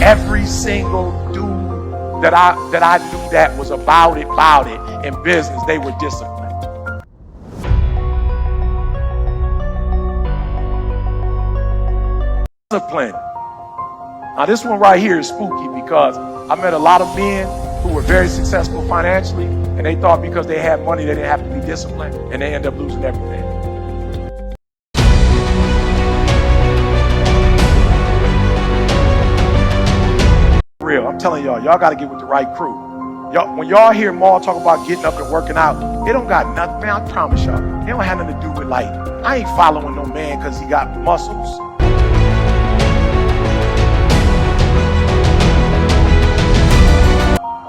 Every single dude that I knew that was about it in business, they were disciplined. Discipline. Now this one right here is spooky because I met a lot of men who were very successful financially, and they thought because they had money they didn't have to be disciplined, and they end up losing everything. Real, I'm telling y'all got to get with the right crew. Y'all, when y'all hear Maul talk about getting up and working out, it don't got nothing, man, I promise y'all. It don't have nothing to do with like, I ain't following no man because he got muscles.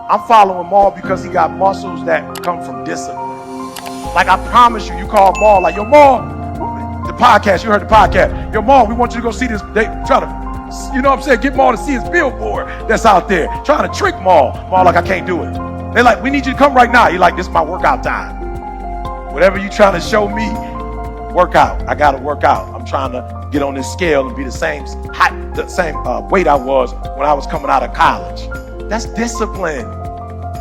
I'm following Maul because he got muscles that come from discipline. Like I promise you, you call Maul like, yo Maul, the podcast, you heard the podcast. Yo Maul, we want you to go see this. They try to, you know what I'm saying, get Maul to see his billboard that's out there. Trying to trick Maul. Maul like, I can't do it. They like, we need you to come right now. He like, this is my workout time. Whatever you trying to show me, work out. I gotta work out. I'm trying to get on this scale and be the same height, the same weight I was when I was coming out of college. That's discipline.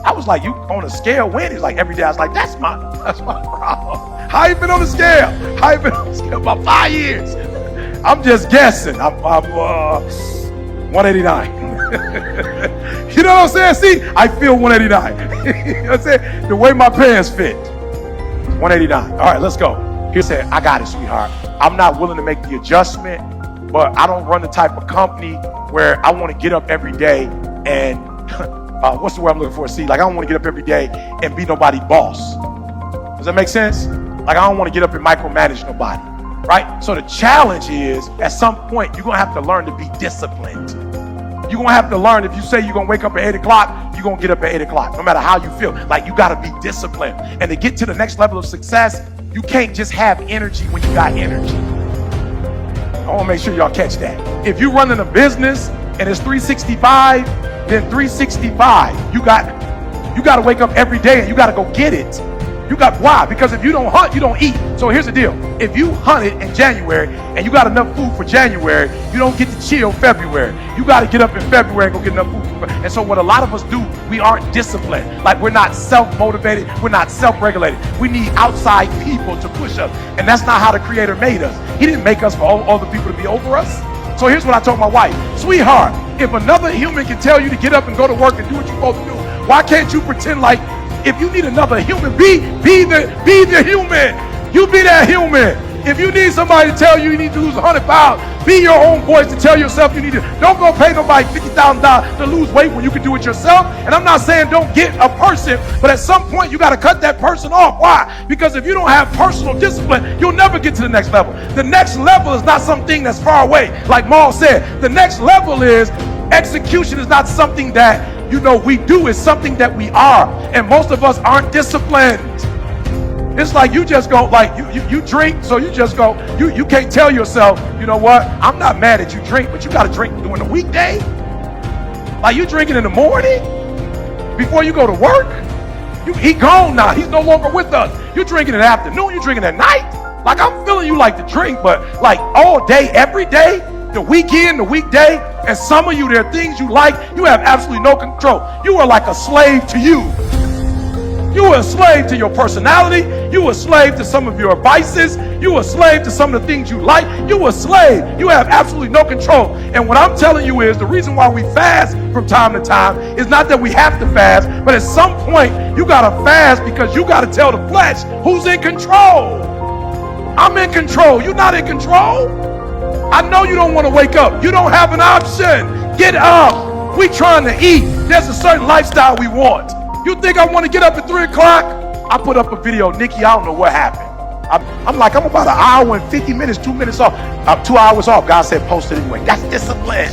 I was like, you on a scale when? He's like, every day. I was like, that's my problem. How you been on the scale? How you been on the scale? About 5 years. I'm just guessing. I'm 189. You know what I'm saying? See, I feel 189. You know what I'm saying? The way my pants fit. 189. All right, let's go. He said, I got it, sweetheart. I'm not willing to make the adjustment, but I don't run the type of company where I want to get up every day and what's the word I'm looking for? See, like I don't want to get up every day and be nobody's boss. Does that make sense? Like I don't want to get up and micromanage nobody, right? So the challenge is at some point you're going to have to learn to be disciplined. You're going to have to learn, if you say you're going to wake up at 8 o'clock, you're going to get up at 8 o'clock, no matter how you feel. Like you got to be disciplined. And to get to the next level of success, you can't just have energy when you got energy. I want to make sure y'all catch that. If you're running a business and it's 365, then 365, you got to wake up every day and you got to go get it. Why? Because if you don't hunt, you don't eat. So here's the deal. If you hunted in January and you got enough food for January, you don't get to chill February. You got to get up in February and go get enough food. And so what a lot of us do, we aren't disciplined. Like we're not self-motivated. We're not self-regulated. We need outside people to push us. And that's not how the Creator made us. He didn't make us for all other people to be over us. So here's what I told my wife. Sweetheart, if another human can tell you to get up and go to work and do what you're supposed to do, why can't you pretend like if you need another human, be the human. You be that human. If you need somebody to tell you need to lose 100 pounds, be your own voice to tell yourself you need to. Don't go pay nobody $50,000 to lose weight when you can do it yourself. And I'm not saying don't get a person, but at some point you got to cut that person off. Why? Because if you don't have personal discipline, you'll never get to the next level. The next level is not something that's far away. Like Maul said, the next level is execution is not something that we do, is something that we are. And most of us aren't disciplined. It's like you just go, like you drink, so you just go, you can't tell yourself, you know what, I'm not mad at you drink, but you got to drink during the weekday. Like you drinking in the morning before you go to work. He gone now. He's no longer with us. You drinking in the afternoon, you drinking at night. Like I'm feeling you like to drink, but like all day, every day, the weekend, the weekday, and some of you, there are things you like, you have absolutely no control. You are like a slave to you. You are a slave to your personality. You are a slave to some of your vices. You are a slave to some of the things you like. You are a slave. You have absolutely no control. And what I'm telling you is the reason why we fast from time to time is not that we have to fast, but at some point you got to fast because you got to tell the flesh who's in control. I'm in control. You're not in control. I know you don't want to wake up. You don't have an option. Get up. We trying to eat. There's a certain lifestyle we want. You think I want to get up at 3 o'clock? I put up a video, Nikki, I don't know what happened. I'm about an hour and 50 minutes, 2 minutes off. 2 hours off. God said post it anyway. That's discipline.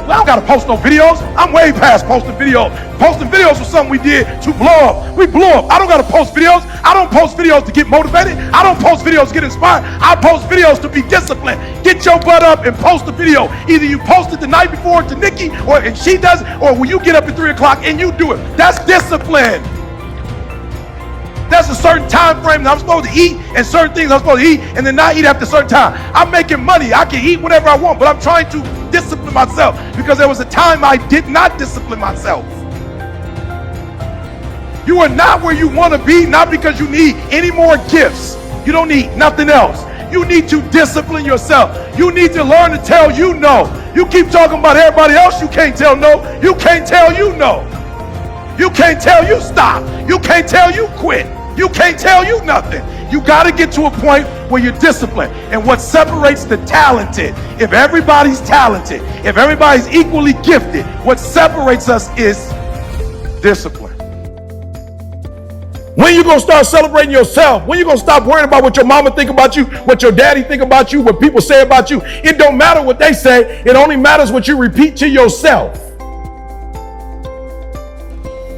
Well, I don't got to post no videos. I'm way past posting videos. Posting videos was something we did to blow up. We blew up. I don't got to post videos. I don't post videos to get motivated. I don't post videos to get inspired. I post videos to be disciplined. Get your butt up and post a video. Either you post it the night before to Nikki, and she does it, or when you get up at 3 o'clock and you do it. That's discipline. There's a certain time frame that I'm supposed to eat and certain things I'm supposed to eat and then not eat after a certain time. I'm making money. I can eat whatever I want, but I'm trying to discipline myself because there was a time I did not discipline myself. You are not where you want to be, not because you need any more gifts. You don't need nothing else. You need to discipline yourself. You need to learn to tell you no. You keep talking about everybody else, you can't tell no. You can't tell you no. You can't tell you stop. You can't tell you quit. You can't tell you nothing. You got to get to a point where you're disciplined. And what separates the talented, if everybody's talented, if everybody's equally gifted, what separates us is discipline. When you gonna start celebrating yourself? When you gonna stop worrying about what your mama think about you, what your daddy think about you, what people say about you? It don't matter what they say. It only matters what you repeat to yourself.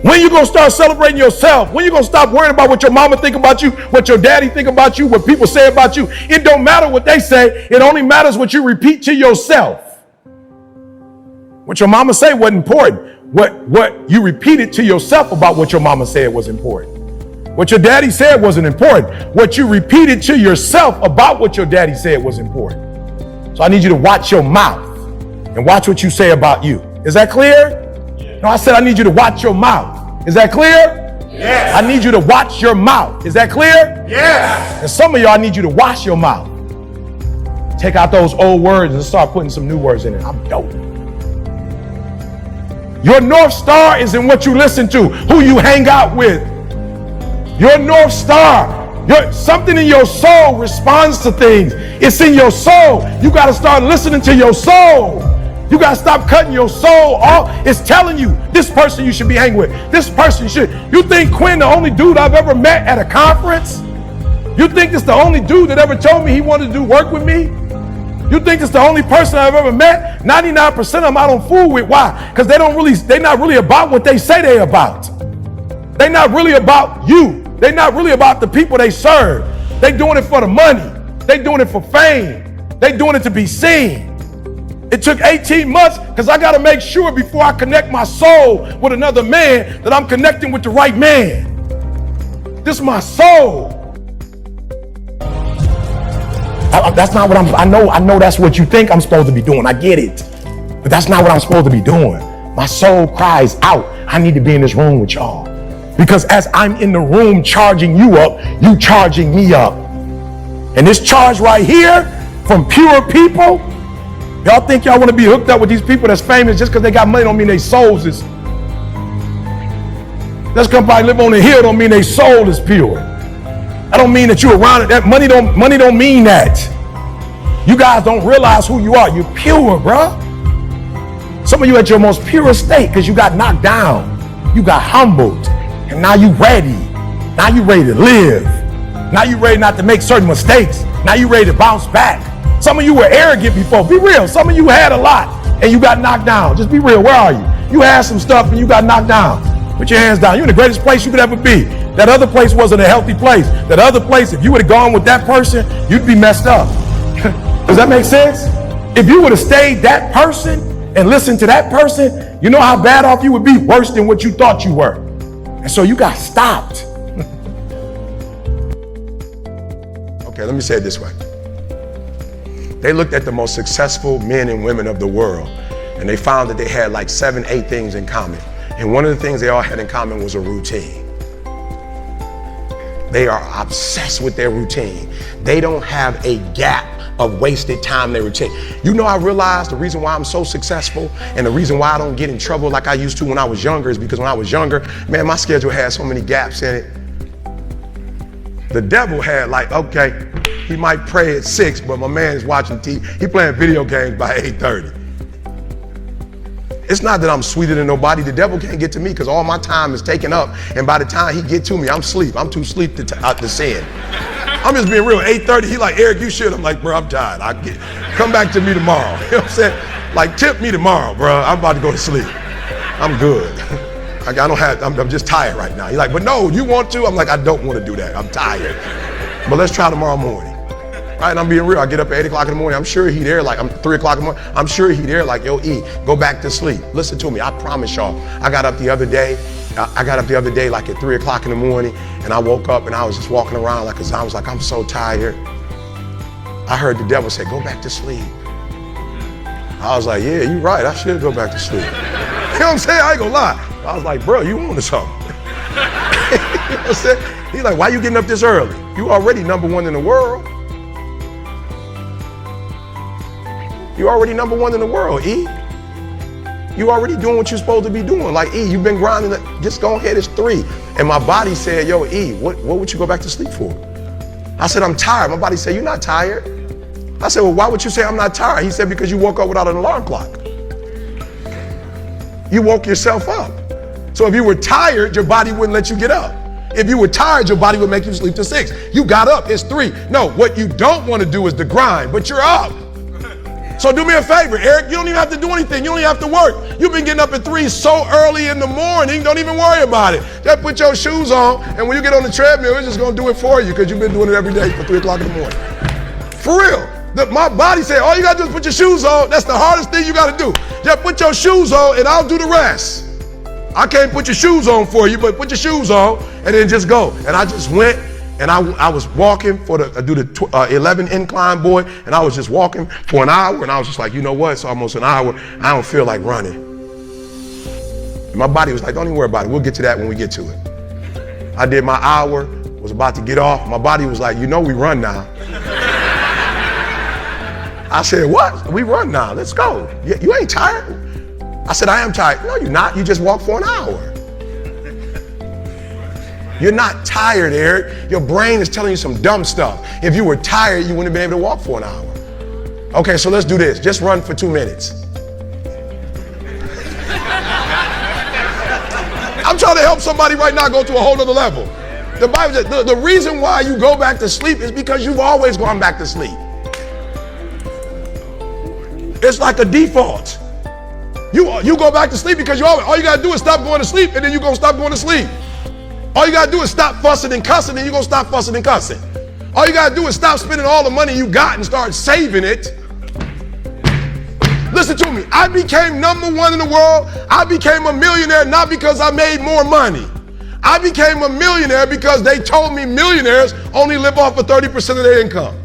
When you gonna start celebrating yourself? When you gonna stop worrying about what your mama think about you, what your daddy think about you, what people say about you? It don't matter what they say. It only matters what you repeat to yourself. What your mama say wasn't important. What you repeated to yourself about what your mama said was important. What your daddy said wasn't important. What you repeated to yourself about what your daddy said was important. So I need you to watch your mouth and watch what you say about you. Is that clear? No, I said I need you to watch your mouth. Is that clear? Yes. I need you to watch your mouth. Is that clear? Yes. And some of y'all need you to wash your mouth. Take out those old words and start putting some new words in it. I'm dope. Your North Star is in what you listen to, who you hang out with. Your North Star, something in your soul responds to things. It's in your soul. You got to start listening to your soul. You got to stop cutting your soul off. It's telling you this person you should be hanging with. This person you should. You think Quinn the only dude I've ever met at a conference? You think it's the only dude that ever told me he wanted to do work with me? You think it's the only person I've ever met? 99% of them I don't fool with. Why? Because they're not really about what they say they're about. They're not really about you. They're not really about the people they serve. They're doing it for the money. They're doing it for fame. They're doing it to be seen. It took 18 months because I got to make sure before I connect my soul with another man that I'm connecting with the right man. This is my soul. That's not what I know that's what you think I'm supposed to be doing. I get it. But that's not what I'm supposed to be doing. My soul cries out, I need to be in this room with y'all. Because as I'm in the room charging you up, you charging me up. And this charge right here from pure people, y'all think y'all want to be hooked up with these people that's famous just because they got money don't mean their souls is. Just because somebody live on the hill don't mean their soul is pure. That don't mean that you're around it. That money don't mean that. You guys don't realize who you are. You're pure, bruh. Some of you at your most pure state because you got knocked down. You got humbled. And now you ready. Now you ready to live. Now you ready not to make certain mistakes. Now you ready to bounce back. Some of you were arrogant before. Be real. Some of you had a lot and you got knocked down. Just be real. Where are you? You had some stuff and you got knocked down. Put your hands down. You're in the greatest place you could ever be. That other place wasn't a healthy place. That other place, if you would have gone with that person, you'd be messed up. Does that make sense? If you would have stayed that person and listened to that person, you know how bad off you would be? Worse than what you thought you were. And so you got stopped. Okay, let me say it this way. They looked at the most successful men and women of the world, and they found that they had like 7, 8 things in common. And one of the things they all had in common was a routine. They are obsessed with their routine. They don't have a gap of wasted time in their routine. You know, I realized the reason why I'm so successful and the reason why I don't get in trouble like I used to when I was younger is because when I was younger, man, my schedule had so many gaps in it. The devil had like, okay, he might pray at 6, but my man is watching TV. He playing video games by 8:30. It's not that I'm sweeter than nobody. The devil can't get to me because all my time is taken up. And by the time he get to me, I'm asleep. I'm too asleep to sin. I'm just being real. 8:30, he like, Eric, you should. I'm like, bro, I'm tired. Come back to me tomorrow. You know what I'm saying? Like, tip me tomorrow, bro. I'm about to go to sleep. I'm good. I'm just tired right now. He's like, but no, you want to? I'm like, I don't want to do that. I'm tired. But let's try tomorrow morning. Right, and I'm being real. I get up at 8 o'clock in the morning. I'm sure he there like, I'm 3 o'clock in the morning. I'm sure he there like, yo, E, go back to sleep. Listen to me. I promise y'all. I got up the other day like at 3 o'clock in the morning, And I woke up and I was just walking around like a zombie. I was like, I'm so tired. I heard the devil say, go back to sleep. I was like, yeah, you're right. I should go back to sleep. You know what I'm saying? I ain't gonna lie. I was like, bro, you on to something. You know what I'm saying? He's like, why you getting up this early? You already #1 in the world. You already #1 in the world, E. You already doing what you're supposed to be doing. Like, E, you've been grinding, just go ahead, it's 3. And my body said, yo, E, what would you go back to sleep for? I said, I'm tired. My body said, you're not tired. I said, well, why would you say I'm not tired? He said, because you woke up without an alarm clock. You woke yourself up. So if you were tired, your body wouldn't let you get up. If you were tired, your body would make you sleep to 6. You got up, it's 3. No, what you don't want to do is the grind, but you're up. So do me a favor, Eric, you don't even have to do anything. You don't even have to work. You've been getting up at 3 so early in the morning, don't even worry about it. Just put your shoes on, and when you get on the treadmill, it's just gonna do it for you because you've been doing it every day for 3 o'clock in the morning. For real. My body said, all you gotta do is put your shoes on. That's the hardest thing you gotta do. Just put your shoes on and I'll do the rest. I can't put your shoes on for you, but put your shoes on and then just go. And I just went and I was walking I do the 11 incline, boy, and I was just walking for an hour and I was just like, you know what, it's almost an hour. I don't feel like running. And my body was like, don't even worry about it. We'll get to that when we get to it. I did my hour, was about to get off. My body was like, you know we run now. I said, what? We run now, let's go. You ain't tired? I said, I am tired. No, you're not, you just walked for an hour. You're not tired, Eric. Your brain is telling you some dumb stuff. If you were tired, you wouldn't have been able to walk for an hour. Okay, so let's do this. Just run for 2 minutes. I'm trying to help somebody right now go to a whole other level. The Bible says the reason why you go back to sleep is because you've always gone back to sleep. It's like a default. You go back to sleep because all you gotta do is stop going to sleep and then you're gonna stop going to sleep. All you gotta do is stop fussing and cussing and you're gonna stop fussing and cussing. All you gotta do is stop spending all the money you got and start saving it. Listen to me, I became #1 in the world. I became a millionaire not because I made more money. I became a millionaire because they told me millionaires only live off of 30% of their income.